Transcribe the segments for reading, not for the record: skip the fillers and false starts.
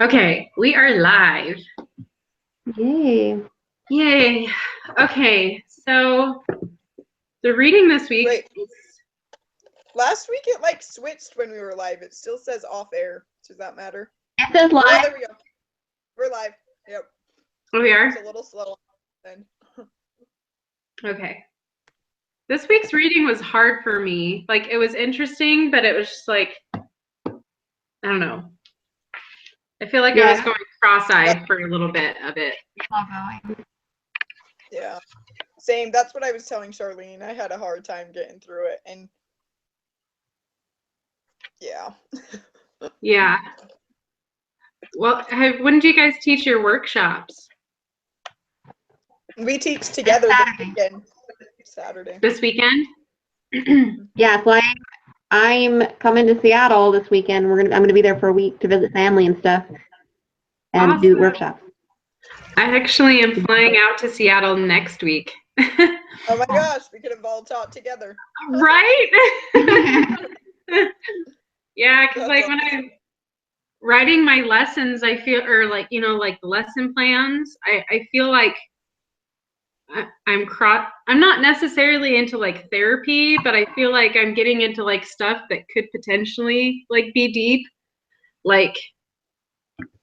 Okay, we are live. Yay. Yay. Okay, so the reading this week Wait, is, last week it like switched when we were live. It still says off air. Does that matter? It says Oh, live. there we go. We're live. Yep. oh, we are? It's a little slow then. Okay. This week's reading was hard for me. Like, it was interesting, but it was just like, I don't know. I feel like I was going cross-eyed for a little bit of it. Yeah. Same. That's what I was telling Charlene. I had a hard time getting through it. And yeah. Yeah. Well, when did you guys teach your workshops? We teach together this weekend. Saturday. This weekend? Yeah, so I'm coming to Seattle this weekend. I'm gonna be there for a week to visit family and stuff and Awesome. do workshops. I actually am flying out to Seattle next week. Oh my gosh, we could have all taught together. Right? Yeah, because like when I'm writing my lessons, I feel, or like, like lesson plans, I feel like I'm not necessarily into like therapy, but I feel like I'm getting into like stuff that could potentially like be deep. Like,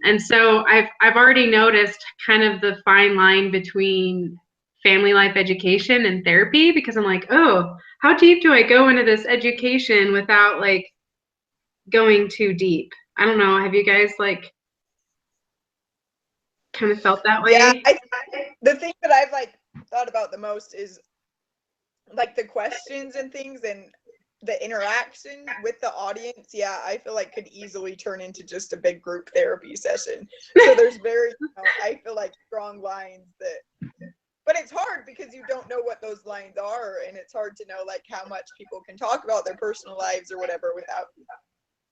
and so I've already noticed kind of the fine line between family life education and therapy, because I'm like, oh, how deep do I go into this education without like going too deep? I don't know. Have you guys like kind of felt that way? Yeah, the thing that I've like thought about the most is like the questions and things and the interaction with the audience. Yeah, I feel like could easily turn into just a big group therapy session. So there's very, I feel like strong lines that, but it's hard because you don't know what those lines are, and it's hard to know like how much people can talk about their personal lives or whatever without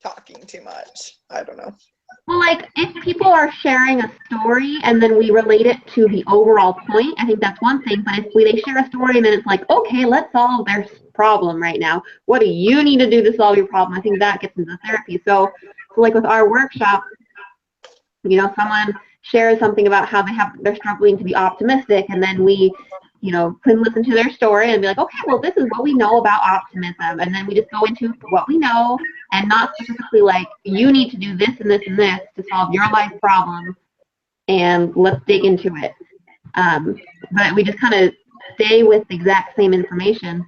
talking too much. I don't know. Well, like if people are sharing a story and then we relate it to the overall point, I think that's one thing. But if they share a story and then it's like, okay, let's solve their problem right now. What do you need to do to solve your problem? I think that gets into therapy. So like with our workshop, someone shares something about how they're struggling to be optimistic, and then we can listen to their story and be like, okay, well, this is what we know about optimism, and then we just go into what we know and not specifically like, you need to do this and this and this to solve your life problem, and let's dig into it. But we just kind of stay with the exact same information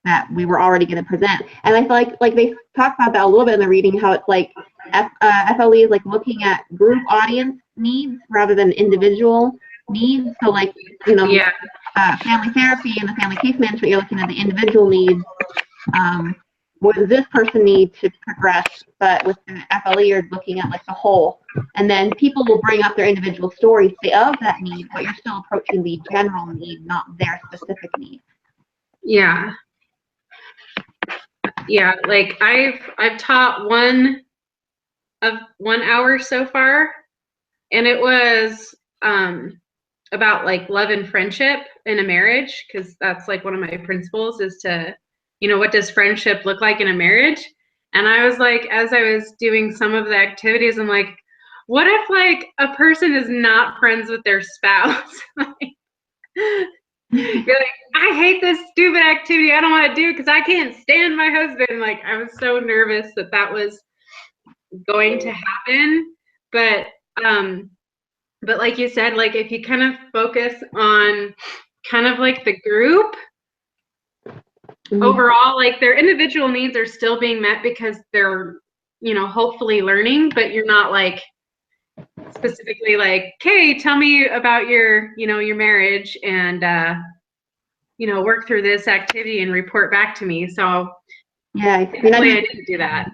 that we were already going to present. And I feel like they talk about that a little bit in the reading, how it's like FLE is like looking at group audience needs rather than individual needs. So like, family therapy and the family case management, you're looking at the individual needs. What does this person need to progress? But with the FLE, you're looking at like the whole. And then people will bring up their individual stories of that need, but you're still approaching the general need, not their specific need. Yeah. Yeah, like I've taught 1 hour so far, and it was about like love and friendship in a marriage, because that's like one of my principles is to, what does friendship look like in a marriage? And I was like, as I was doing some of the activities, I'm like, what if like a person is not friends with their spouse? You're like, I hate this stupid activity. I don't want to do it because I can't stand my husband. Like, I was so nervous that was going to happen. But like you said, like if you kind of focus on kind of like the group overall, like their individual needs are still being met because they're, hopefully learning, but you're not like specifically like, okay, tell me about your, your marriage and, work through this activity and report back to me. So yeah, I didn't do that.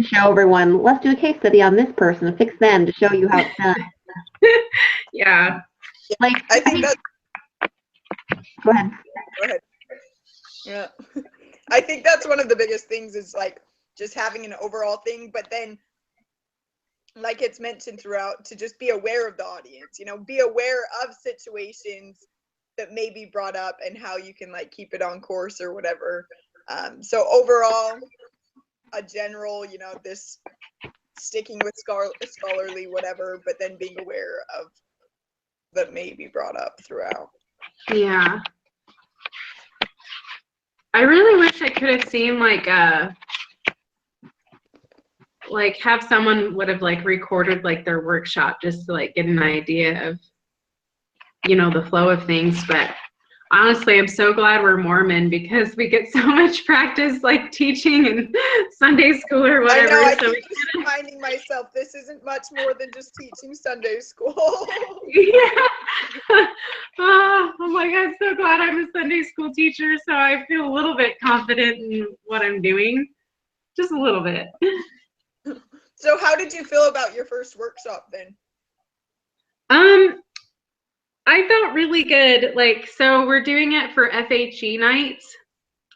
Show everyone, let's do a case study on this person, fix them to show you how it's done. Yeah. Like I think that's. Go ahead. Yeah. I think that's one of the biggest things is like just having an overall thing, but then like it's mentioned throughout, to just be aware of the audience, be aware of situations that may be brought up and how you can like keep it on course or whatever. So overall, a general, this sticking with scholarly whatever, but then being aware of that may be brought up throughout. Yeah. I really wish I could have seen like have someone would have like recorded like their workshop just to like get an idea of, you know, the flow of things. But honestly, I'm so glad we're Mormon because we get so much practice like teaching in Sunday school or whatever. I know, I so keep just reminding myself this isn't much more than just teaching Sunday school. Yeah. Oh, I'm like, I'm so glad I'm a Sunday school teacher, so I feel a little bit confident in what I'm doing. Just a little bit. So how did you feel about your first workshop then? I felt really good. Like, so we're doing it for FHE nights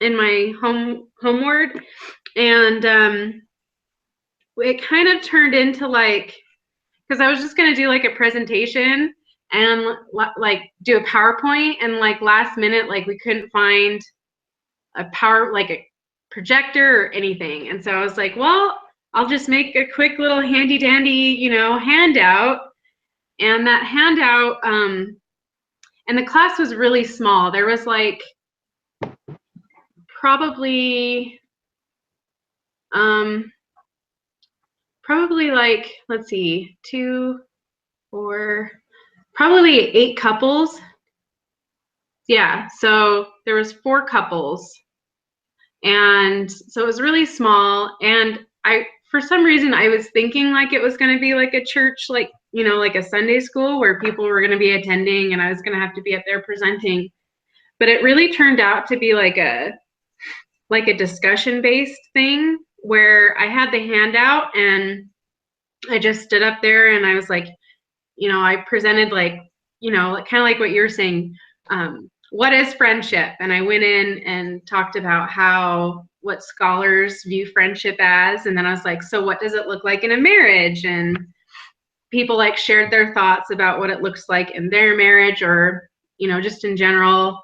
in my home ward, and it kind of turned into like, because I was just gonna do like a presentation and like do a PowerPoint, and like last minute, like we couldn't find a projector or anything, and so I was like, well, I'll just make a quick little handy dandy, you know, handout. And that handout, and the class was really small. There was like probably like, let's see, 2, 4, probably 8 couples. Yeah, so there was 4 couples, and so it was really small. And for some reason, I was thinking like it was going to be like a church, like, you know, like a Sunday school where people were going to be attending and I was going to have to be up there presenting. But it really turned out to be like a discussion-based thing where I had the handout and I just stood up there and I was like, you know, I presented like, you know, kind of like what you're saying, what is friendship? And I went in and talked about what scholars view friendship as. And then I was like, so what does it look like in a marriage? And people like shared their thoughts about what it looks like in their marriage, or, you know, just in general.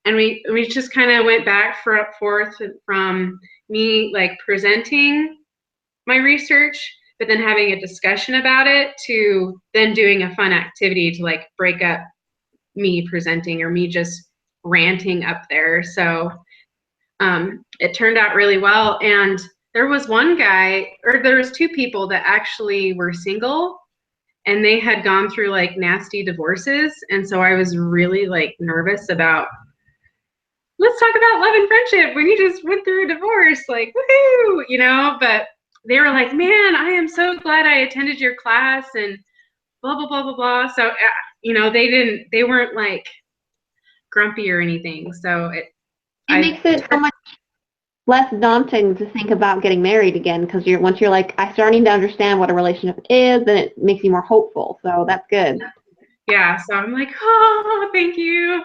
And we just kind of went back forth from me like presenting my research, but then having a discussion about it, to then doing a fun activity to like break up me presenting or me just ranting up there. So it turned out really well. And there was there was 2 people that actually were single, and they had gone through like nasty divorces. And so I was really like nervous about, let's talk about love and friendship when you just went through a divorce, like, woohoo, you know. But they were like, man, I am so glad I attended your class, and blah, blah, blah, blah, blah. So, you know, they weren't like grumpy or anything. So it makes it so much less daunting to think about getting married again, because once you're like, I'm starting to understand what a relationship is, then it makes you more hopeful. So that's good. Yeah. So I'm like, oh, thank you.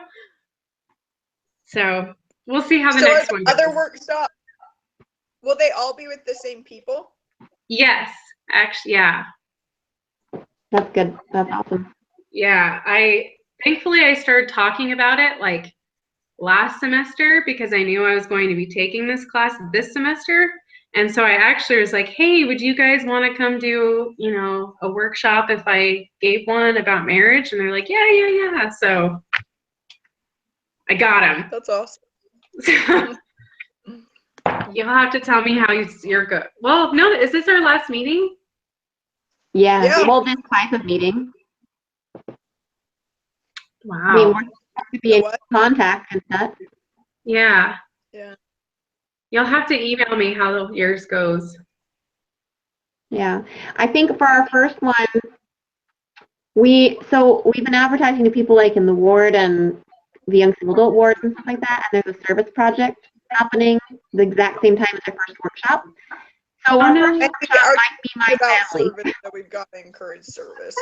So we'll see how the next one goes. Other workshops, will they all be with the same people? Yes, actually, yeah. That's good. That's awesome. Yeah, thankfully I started talking about it like last semester, because I knew I was going to be taking this class this semester. And so I actually was like, hey, would you guys want to come do, you know, a workshop if I gave one about marriage? And they're like, yeah. So I got them. That's awesome. You'll have to tell me how you're good. Well, no, is this our last meeting? Yeah. Well, this type of meeting. Wow. I mean, we're supposed to be in contact and stuff. Yeah. Yeah. You'll have to email me how yours goes. Yeah. I think for our first one, we've been advertising to people like in the ward and the young single adult wards and stuff like that, and there's a service project happening the exact same time as our first workshop. So our first workshop might be my family. Service, so we've got to encourage service.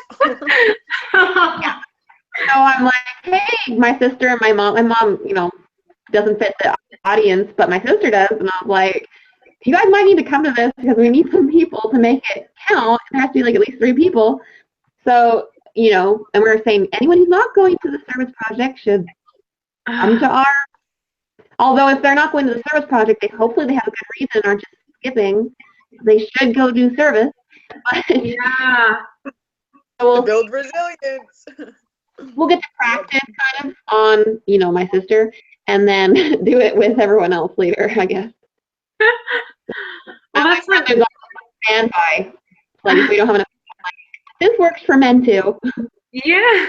Yeah. So I'm like, hey, my sister and my mom, you know, doesn't fit the audience, but my sister does, and I'm like, you guys might need to come to this because we need some people to make it count. There has to be like at least 3 people. So, you know, and we're saying anyone who's not going to the service project should come to our, although if they're not going to the service project, hopefully they have a good reason, aren't just skipping. They should go do service. Yeah. To build resilience. We'll get to practice kind of on, you know, my sister, and then do it with everyone else later, I guess. Well, that's my brother's on standby. Like, if we don't have enough, like, this works for men too. yeah.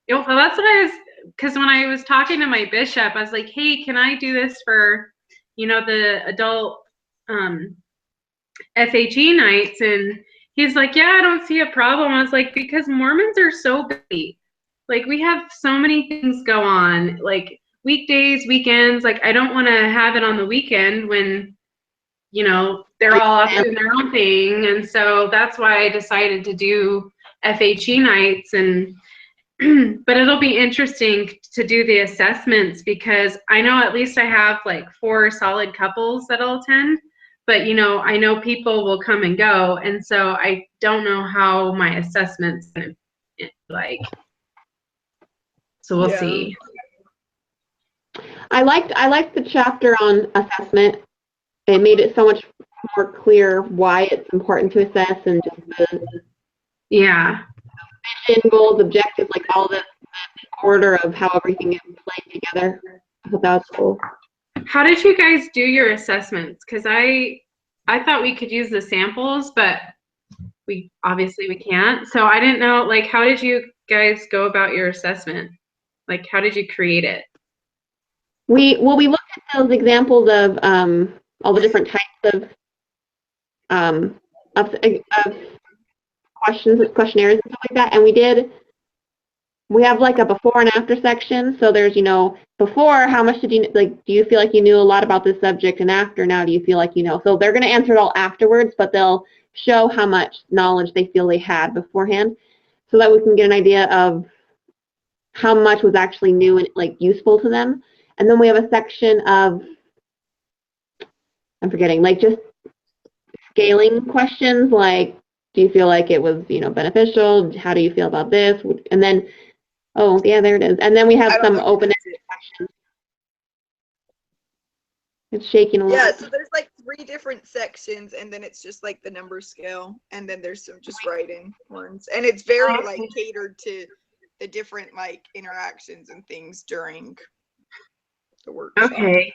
Well, that's what I was, because when I was talking to my bishop, I was like, hey, can I do this for, you know, the adult FHE nights? And he's like, yeah, I don't see a problem. I was like, because Mormons are so busy. Like, we have so many things go on, like weekdays, weekends. Like, I don't want to have it on the weekend when, you know, they're all up in their own thing. And so that's why I decided to do FHE nights. And but it'll be interesting to do the assessments, because I know at least I have like 4 solid couples that'll attend, but you know, I know people will come and go, and so I don't know how my assessments like, so we'll see. I liked the chapter on assessment. It made it so much more clear why it's important to assess, and just the mission, goals, objectives, like all the order of how everything is playing together. I thought that was cool. How did you guys do your assessments? Because I thought we could use the samples, but we obviously we can't. So I didn't know, like, how did you guys go about your assessment? Like, how did you create it? We looked at those examples of all the different types of questionnaires and stuff like that, and we have like a before and after section. So there's, you know, before, how much did you, like, do you feel like you knew a lot about this subject? And after, now do you feel like you know? So they're going to answer it all afterwards, but they'll show how much knowledge they feel they had beforehand, so that we can get an idea of how much was actually new and like useful to them. And then we have a section of, I'm forgetting, like just scaling questions, like, do you feel like it was, you know, beneficial? How do you feel about this? And then, oh yeah, there it is. And then we have some open-ended questions. It's shaking a little. Yeah, so there's like 3 different sections, and then it's just like the number scale, and then there's some just writing ones, and it's very like catered to the different like interactions and things during the workshop. Okay.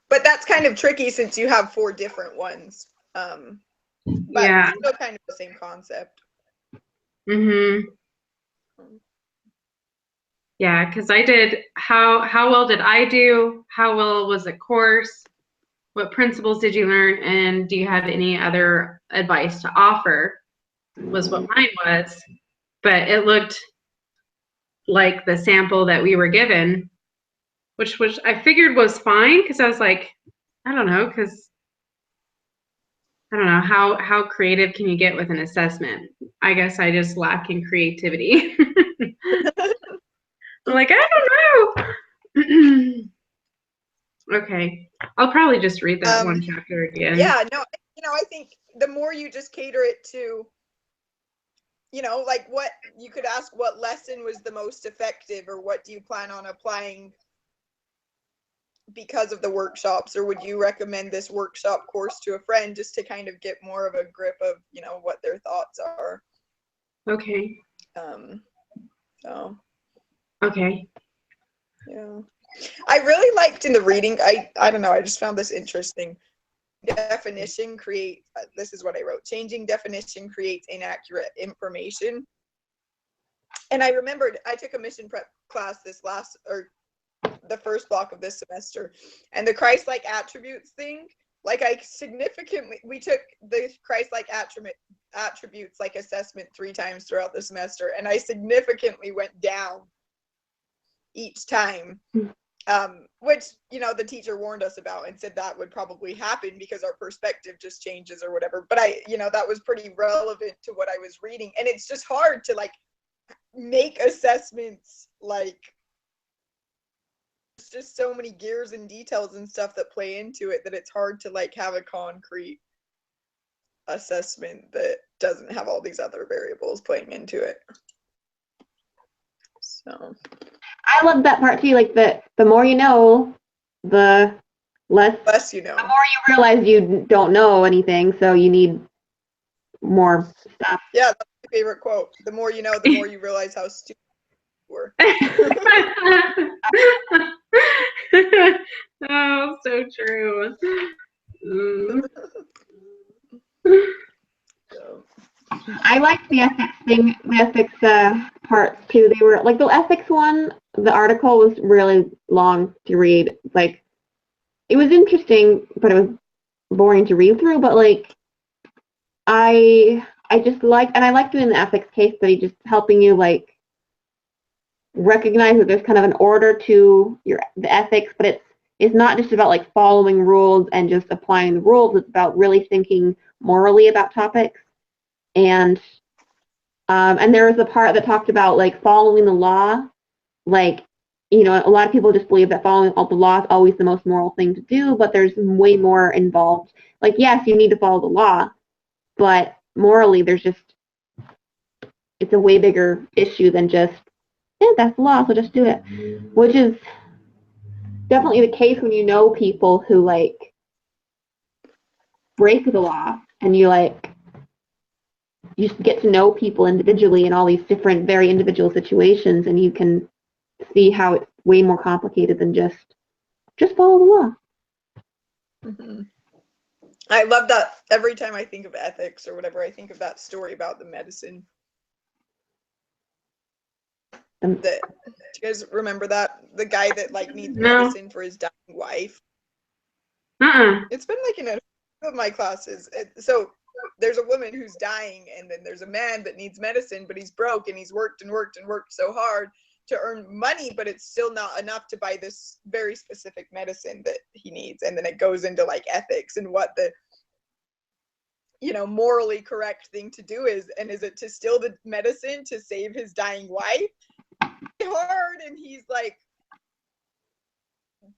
But that's kind of tricky since you have 4 different ones. But yeah, it's still kind of the same concept. Yeah, because I did, how well did I do? How well was the course? What principles did you learn? And do you have any other advice to offer? Was what mine was. But it looked like the sample that we were given, which I figured was fine, because I was like, I don't know, because I don't know, how creative can you get with an assessment? I guess I just lack in creativity. I'm like, I don't know. Okay, I'll probably just read that one chapter again. Yeah, no, you know, I think the more you just cater it to, you know, like what you could ask, what lesson was the most effective, or what do you plan on applying because of the workshops, or would you recommend this workshop course to a friend, just to kind of get more of a grip of, you know, what their thoughts are. Okay. So. Okay. Yeah. I really liked in the reading, I don't know, I just found this interesting. Definition create, this is what I wrote, changing definition creates inaccurate information. And I remembered I took a mission prep class the first block of this semester, and the Christ-like attributes thing, like we took the Christ-like attributes like assessment 3 times throughout the semester, and I significantly went down each time. Which, you know, the teacher warned us about and said that would probably happen because our perspective just changes or whatever. But you know, that was pretty relevant to what I was reading. And it's just hard to like make assessments, like, it's just so many gears and details and stuff that play into it that it's hard to like have a concrete assessment that doesn't have all these other variables playing into it. So I love that part too, like the more you know, the less you know. The more you realize you don't know anything, so you need more stuff. Yeah, that's my favorite quote. The more you know, the more you realize how stupid you were. Oh, so true. So, I liked the ethics thing, the ethics parts too. They were like the ethics one. The article was really long to read. Like, it was interesting, but it was boring to read through. But like, I just liked, and I liked doing the ethics case study, just helping you like recognize that there's kind of an order to the ethics, but it's not just about like following rules and just applying the rules. It's about really thinking morally about topics. And there was a part that talked about like following the law. Like, you know, a lot of people just believe that following all the law is always the most moral thing to do, but there's way more involved. Like, yes, you need to follow the law, but morally, it's a way bigger issue than just, yeah, that's the law, so just do it. Which is definitely the case when you know people who like break the law, and you get to know people individually in all these different, very individual situations, and you can see how it's way more complicated than just follow the law. mm-hmm. I love that. Every time I think of ethics or whatever, I think of that story about the medicine. Do you guys remember that? The guy that like needs medicine for his dying wife. It's been like in a of my classes. So there's a woman who's dying, and then there's a man that needs medicine, but he's broke, and he's worked and worked and worked so hard to earn money, but it's still not enough to buy this very specific medicine that he needs. And then it goes into like ethics and what the, you know, morally correct thing to do is, and is it to steal the medicine to save his dying wife? Hard, and he's like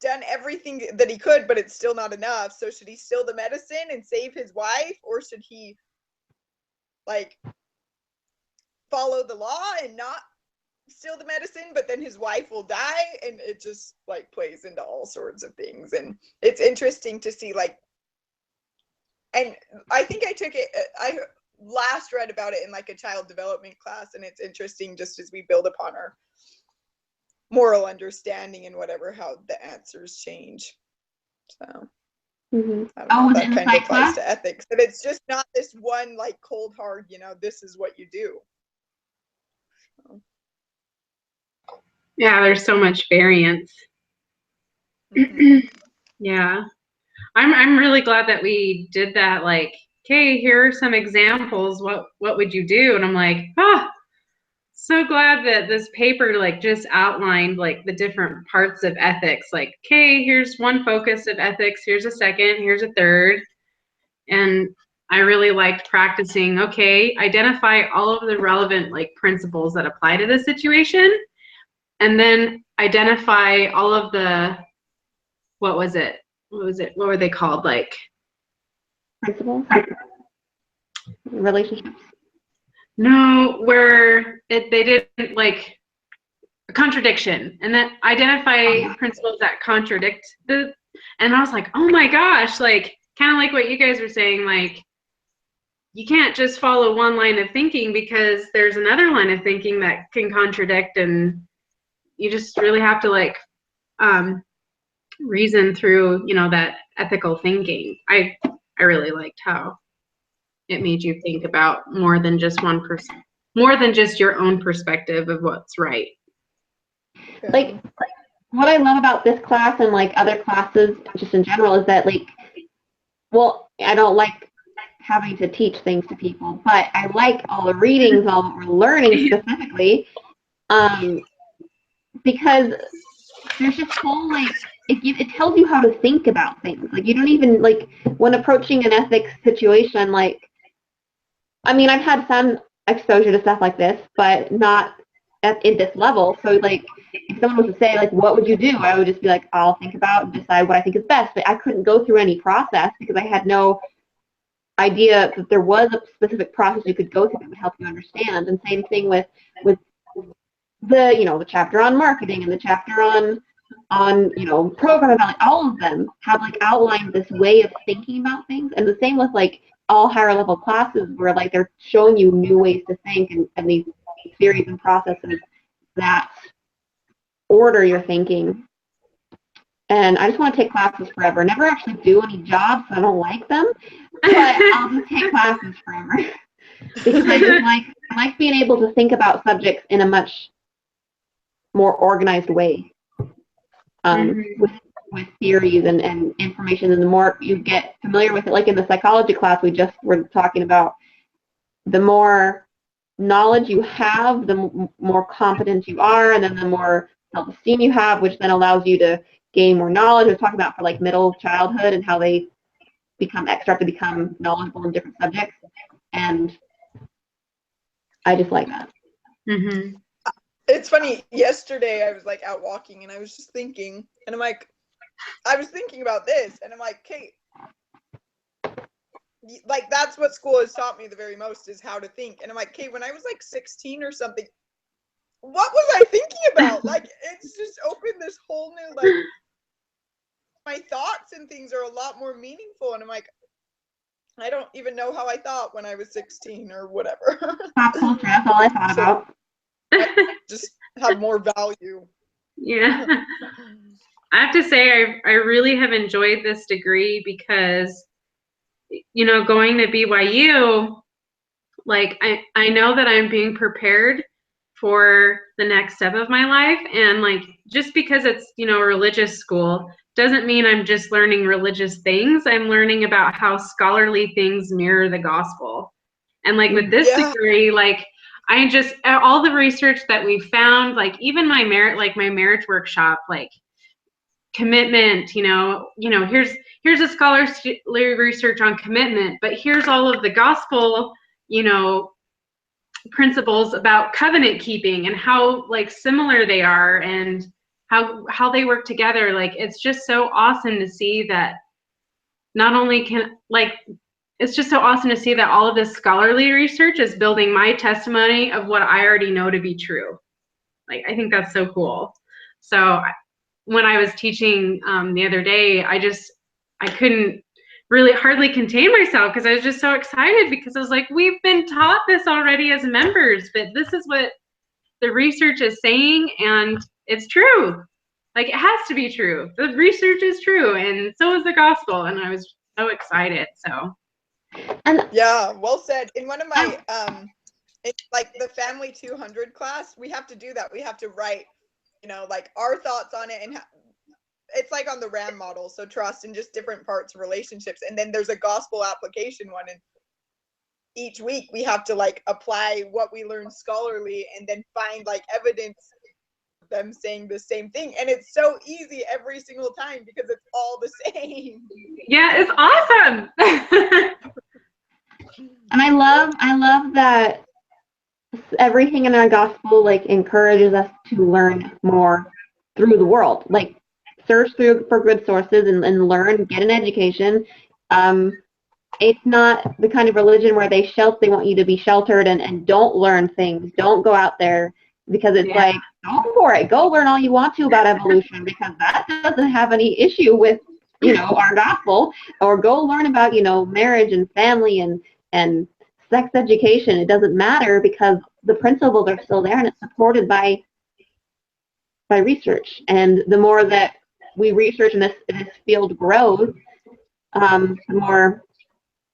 done everything that he could, but it's still not enough. So should he steal the medicine and save his wife, or should he like follow the law and not steal the medicine, but then his wife will die? And it just like plays into all sorts of things, and it's interesting to see like, and I think I last read about it in like a child development class, and it's interesting just as we build upon our moral understanding and whatever, how the answers change. So I don't know, that kind of applies to ethics, but it's just not this one like cold hard, you know, this is what you do. So. Yeah, there's so much variance. Yeah, I'm really glad that we did that. Like, okay, here are some examples. What would you do? And I'm like, so glad that this paper like just outlined like the different parts of ethics. Like, okay, here's one focus of ethics. Here's a second. Here's a third. And I really liked practicing. Okay, identify all of the relevant like principles that apply to this situation, and then identify all of the what were they called, like principles, relationships? No, where they didn't like a contradiction, and then identify principles that contradict the, and I was like, oh my gosh, like kind of like what you guys were saying, like you can't just follow one line of thinking because there's another line of thinking that can contradict, and you just really have to like reason through, you know, that ethical thinking. I really liked how it made you think about more than just more than just your own perspective of what's right. Like what I love about this class and like other classes just in general is that like, well, I don't like having to teach things to people, but I like all the readings, all that we're learning specifically, because there's just whole like, it tells you how to think about things. Like you don't even like when approaching an ethics situation, like, I mean, I've had some exposure to stuff like this, but not at this level. So like if someone was to say like, what would you do? I would just be like, I'll think about and decide what I think is best. But I couldn't go through any process because I had no idea that there was a specific process you could go through that would help you understand. And same thing with the, you know, the chapter on marketing and the chapter on on, you know, program about all of them have like outlined this way of thinking about things. And the same with like all higher level classes where like they're showing you new ways to think and these theories and processes that order your thinking. And I just want to take classes forever. Never actually do any jobs, so I don't like them, but I'll just take classes forever because I like being able to think about subjects in a much more organized way, with theories and information. And the more you get familiar with it, like in the psychology class we just were talking about, the more knowledge you have, the more competent you are, and then the more self-esteem you have, which then allows you to gain more knowledge. We're talking about for like middle childhood and how they start to become knowledgeable in different subjects, and I just like that. Mm-hmm. It's funny, yesterday I was like out walking and I was just thinking, and I'm like, I was thinking about this, and I'm like, Kate, like that's what school has taught me the very most, is how to think. And I'm like, Kate, when I was like 16 or something, what was I thinking about? Like, it's just opened this whole new, like, my thoughts and things are a lot more meaningful. And I'm like, I don't even know how I thought when I was 16 or whatever. Pop culture, that's all I thought about. Just have more value. Yeah. I have to say, I really have enjoyed this degree because, you know, going to BYU, like, I know that I'm being prepared for the next step of my life. And like, just because it's, you know, a religious school doesn't mean I'm just learning religious things. I'm learning about how scholarly things mirror the gospel. And like with this degree, like I just, all the research that we found, like even my marriage workshop, like commitment, you know, here's a scholarly research on commitment, but here's all of the gospel, you know, principles about covenant keeping and how like similar they are and how they work together. Like it's just so awesome to see that not only can like it's just so awesome to see that all of this scholarly research is building my testimony of what I already know to be true. Like I think that's so cool. So when I was teaching the other day, I couldn't really hardly contain myself because I was just so excited, because I was like, we've been taught this already as members, but this is what the research is saying, and it's true. Like it has to be true. The research is true, and so is the gospel. And I was so excited. So yeah, well said. In one of my it's like the Family 200 class, we have to do that. We have to write, you know, like our thoughts on it, and it's like on the RAM model, so trust and just different parts of relationships. And then there's a gospel application one, and each week we have to like apply what we learned scholarly and then find like evidence of them saying the same thing. And it's so easy every single time because it's all the same. Yeah, it's awesome. And I love that everything in our gospel like encourages us to learn more through the world. Like search through for good sources and learn, get an education. It's not the kind of religion where they want you to be sheltered and don't learn things, don't go out there, because it's like, go for it, go learn all you want to about evolution, because that doesn't have any issue with, you know, our gospel. Or go learn about, you know, marriage and family and sex education. It doesn't matter because the principles are still there and it's supported by research. And the more that we research and this field grows, the more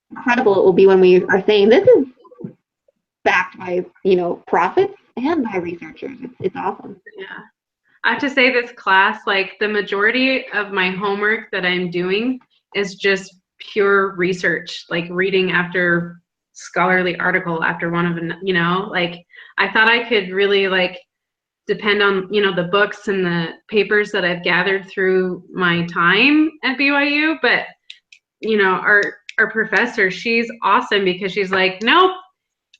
incredible it will be when we are saying this is backed by, you know, profits and by researchers. It's awesome. Yeah. I have to say this class, like the majority of my homework that I'm doing is just pure research, like reading after scholarly article after one of them, you know, like I thought I could really like depend on, you know, the books and the papers that I've gathered through my time at BYU, but you know, our professor, she's awesome because she's like, nope,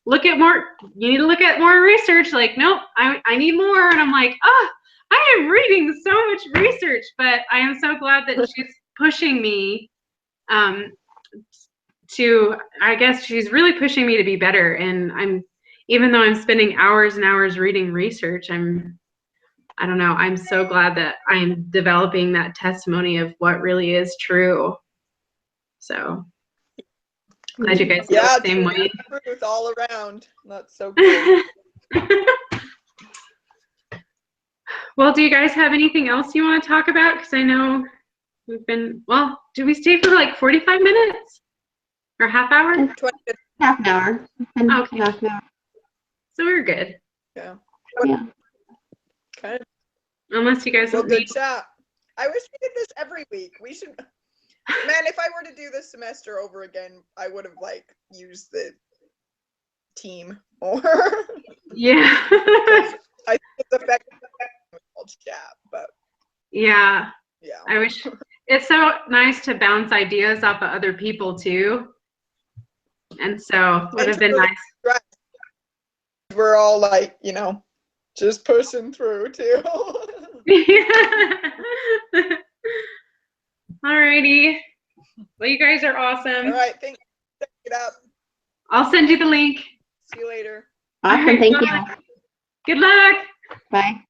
look at more, you need to look at more research. Like, nope, I need more. And I'm like, oh, I am reading so much research, but I am so glad that she's pushing me to, I guess she's really pushing me to be better. And even though I'm spending hours and hours reading research, I'm I don't know. I'm so glad that I'm developing that testimony of what really is true. So glad you guys feel the same way. Truth all around. That's so good. Well, do you guys have anything else you want to talk about? Because I know we've been, well, do we stay for like 45 minutes or half hour? 20 Half an hour. Okay. Half an hour. So we're good. Yeah. Yeah. Okay. Unless you guys Well, want good me. chat. I wish we did this every week. We should. Man, if I were to do this semester over again, I would have like used the team or. Yeah. I think it's effective with chat, but. Yeah. Yeah. I wish it's so nice to bounce ideas off of other people too. And so would have been nice. Right. We're all like, you know, just pushing through too. Alrighty. Well, you guys are awesome. All right, thanks. Check it out. I'll send you the link. See you later. Awesome. All right, Thank bye. you. Good luck. Bye.